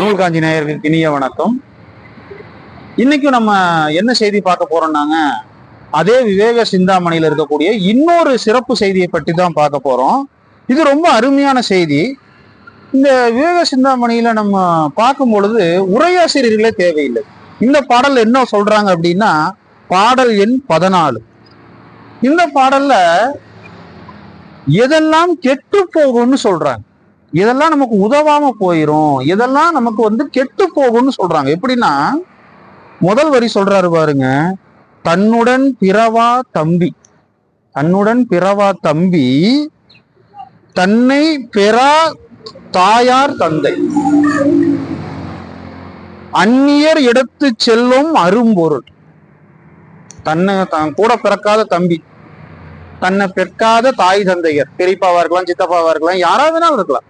நூல்காஞ்சி நேயர்களுக்கு இனிய வணக்கம். இன்னைக்கும் நம்ம என்ன செய்தி பார்க்க போறோம்னாங்க, அதே விவேக சிந்தாமணியில இருக்கக்கூடிய இன்னொரு சிறப்பு செய்தியை பற்றி தான் பார்க்க போறோம். இது ரொம்ப அருமையான செய்தி. இந்த விவேக சிந்தாமணியில நம்ம பார்க்கும் பொழுது உரையாசிரியர்களே தேவையில்லை. இந்த பாடல் என்ன சொல்றாங்க அப்படின்னா, பாடல் எண் 14. இந்த பாடல்ல எதெல்லாம் கெட்டு போகும்னு சொல்றாங்க, இதெல்லாம் நமக்கு உதவாம போயிரும், இதெல்லாம் நமக்கு கெட்டு போகும்னு சொல்றாங்க. எப்படின்னா, முதல் வரி சொல்றாரு பாருங்க, தன்னுடன் பிறவா தம்பி, தன்னுடன் பிறவா தம்பி, தன்னை பெறா தாயார் தந்தை, அந்நியர் எடுத்து செல்லும் அரும்பொருள். தன்னை கூட பிறக்காத தம்பி, தன்னை பெற்காத தாய் தந்தையர், பெரியப்பாவா இருக்கலாம், சித்தப்பாவா இருக்கலாம், யாராவது இருக்கலாம்,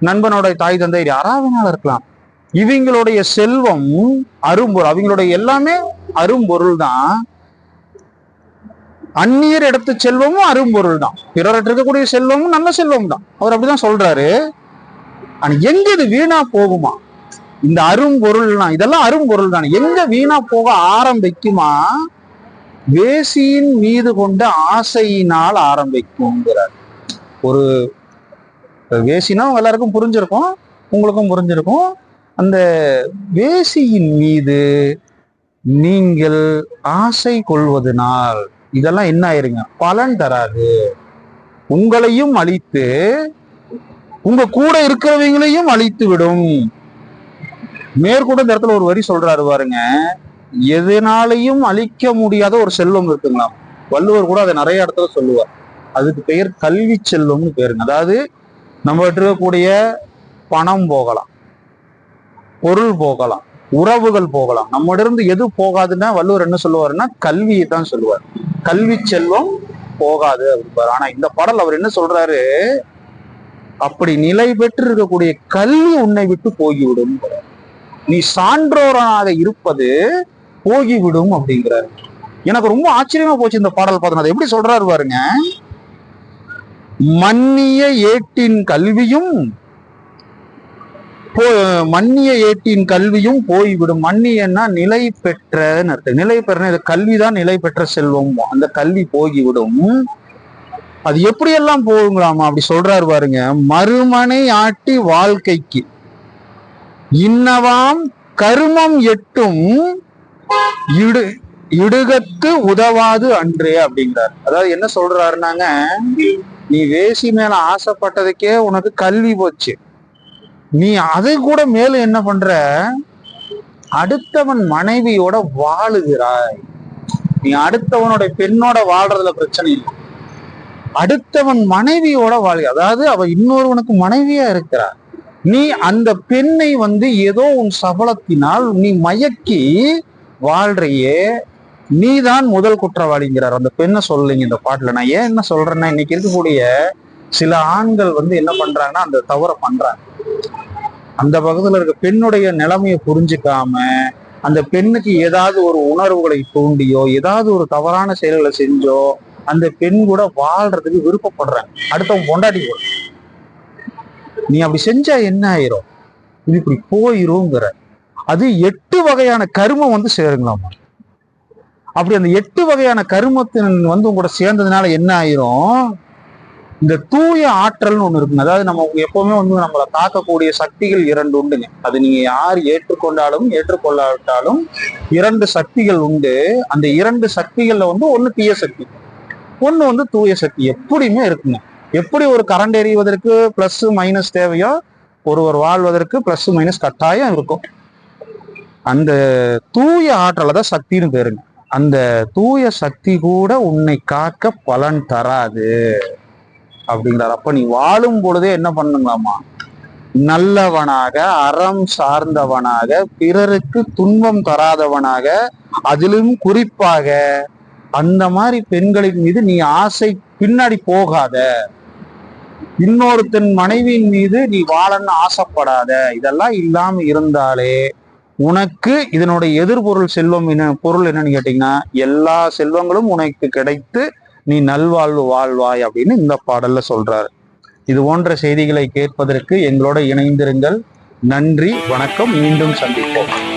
நண்பனோட தாய் தந்தையர் யாராவது இருக்கலாம், இவங்களுடைய செல்வம் அரும்பொருள், அவங்களுடைய எல்லாமே அரும்பொருள் தான். அந்நியர் எடுத்து செல்வமும் அரும்பொருள் தான். பிறர்கிட்ட இருக்கக்கூடிய செல்வமும் நல்ல செல்வம் தான். அவர் அப்படிதான் சொல்றாரு. ஆனா எங்க இது வீணா போகுமா? இந்த அரும்பொருள்னா இதெல்லாம் அரும்பொருள் தான். எங்க வீணா போக ஆரம்பிக்குமா? வேசியின் மீது கொண்ட ஆசையினால் ஆரம்பிக்கும்ங்கிறார். ஒரு வேசினா உங்க எல்லாருக்கும் புரிஞ்சிருக்கும், உங்களுக்கும் புரிஞ்சிருக்கும். அந்த வேசியின் மீது நீங்கள் ஆசை கொள்வதனால் இதெல்லாம் என்ன ஆயிருங்க, பலன் தராது. உங்களையும் அழித்து உங்க கூட இருக்கிறவங்களையும் அழித்து விடும். மேற்கூட இந்த இடத்துல ஒரு வரி சொல்றாரு பாருங்க, எதனாலையும் அழிக்க முடியாத ஒரு செல்வம் இருக்குங்களாம். வள்ளுவர் கூட அதை நிறைய இடத்துல சொல்லுவார். அதுக்கு பெயர் கல்வி செல்வம்னு பேருங்க. அதாவது நம்ம இருக்கக்கூடிய பணம் போகலாம், பொருள் போகலாம், உறவுகள் போகலாம், நம்ம இருந்து எது போகாதுன்னா வள்ளுவர் என்ன சொல்லுவாருன்னா கல்வியை தான் சொல்லுவார். கல்வி செல்வம் போகாது அப்படிப்பாரு. ஆனா இந்த பாடல் அவர் என்ன சொல்றாரு, அப்படி நிலை பெற்று இருக்கக்கூடிய கல்வி உன்னை விட்டு போகிவிடும், நீ சான்றோராக இருப்பது போகிவிடும் அப்படிங்கிறாரு. எனக்கு ரொம்ப ஆச்சரியமா போச்சு இந்த பாடல் பார்த்தா. எப்படி சொல்றாரு பாருங்க, மன்னிய ஏட்டின் கல்வியும் போய்விடும். மன்னியன்னா நிலை பெற்றன்னு அர்த்தம். நிலை பெற்ற கல்விதான் நிலை பெற்ற செல்வம். அந்த கல்வி போகிவிடும். அது எப்படியெல்லாம் போகுங்களாமா? அப்படி சொல்றாரு பாருங்க, மறுமனை ஆட்டி வாழ்க்கைக்கு இன்னவாம் கருமம் எட்டும் இடுகத்து உதவாது அன்றே அப்படிங்கிறார். அதாவது என்ன சொல்றாருனாங்க, நீ வேசி மேல ஆசைப்பட்டதுக்கே உனக்கு கல்வி போச்சு, நீ அதை கூட மேலும் என்ன பண்ற, அடுத்தவன் மனைவியோட வாழுகிறாய். நீ அடுத்தவனோட பெண்ணோட வாழ்றதுல பிரச்சனை இல்லை, அடுத்தவன் மனைவியோட வாழ், அதாவது அவ இன்னொருவனுக்கு மனைவியா இருக்கிறார். நீ அந்த பெண்ணை ஏதோ உன் சபலத்தினால் நீ மயக்கி வாழ்றையே, நீதான் முதல் குற்றவாளிங்கிறார். அந்த பெண்ணை சொல்லலைங்க இந்த பாட்டுல. நான் ஏன் என்ன சொல்றேன்னா, இன்னைக்கு இருக்கக்கூடிய சில ஆண்கள் என்ன பண்றாங்கன்னா அந்த தவறை பண்றாங்க. அந்த பக்கத்துல இருக்க பெண்ணுடைய நிலைமையை புரிஞ்சுக்காம அந்த பெண்ணுக்கு ஏதாவது ஒரு உணர்வுகளை தூண்டியோ ஏதாவது ஒரு தவறான செயல்களை செஞ்சோ அந்த பெண் கூட வாழ்றதுக்கு விருப்பப்படுறாங்க. அடுத்தவங்க பொண்டாட்டி கூட நீ அப்படி செஞ்சா என்ன ஆயிரும், இது இப்படி போயிருங்கிற. அது 8 வகையான கருமம் சேருங்களாமா. அப்படி அந்த 8 வகையான கருமத்தின் உங்களோட சேர்ந்ததுனால என்ன ஆயிரும், இந்த தூய ஆற்றல்னு ஒண்ணு இருக்குங்க. அதாவது நம்ம எப்பவுமே நம்மளை தாக்கக்கூடிய சக்திகள் 2 உண்டுங்க. அது நீங்க யார் ஏற்றுக்கொண்டாலும் ஏற்றுக்கொள்ளாவிட்டாலும் 2 சக்திகள் உண்டு. அந்த 2 சக்திகள்ல ஒண்ணு தீய சக்தி, ஒண்ணு தூய சக்தி எப்படியுமே இருக்குங்க. எப்படி ஒரு கரண்ட் எறிவதற்கு பிளஸ் மைனஸ் தேவையோ, ஒருவர் வாழ்வதற்கு பிளஸ் மைனஸ் கட்டாயம் இருக்கும். அந்த தூய ஆற்றலை தான் சக்தின்னு பேருங்க. அந்த தூய சக்தி கூட உன்னை காக்க பலன் தராது அப்படிங்கிறார். அப்ப நீ வாழும் பொழுதே என்ன பண்ணுங்களாமா, நல்லவனாக, அறம் சார்ந்தவனாக, பிறருக்கு துன்பம் தராதவனாக, அதிலும் குறிப்பாக அந்த மாதிரி பெண்களின் மீது நீ ஆசை பின்னாடி போகாத, இன்னொருத்தன் மனைவியின் மீது நீ வாழன்னு ஆசைப்படாத. இதெல்லாம் இல்லாம இருந்தாலே உனக்கு இதனுடைய எதிர்பொருள் செல்வம் பொருள் என்னன்னு கேட்டீங்கன்னா, எல்லா செல்வங்களும் உனக்கு கிடைத்து நீ நல்வாழ்வு வாழ்வாய் அப்படின்னு இந்த பாடல்ல சொல்றாரு. இது போன்ற செய்திகளை கேட்பதற்கு எங்களோட இணைந்திருங்கள். நன்றி, வணக்கம். மீண்டும் சந்திப்போம்.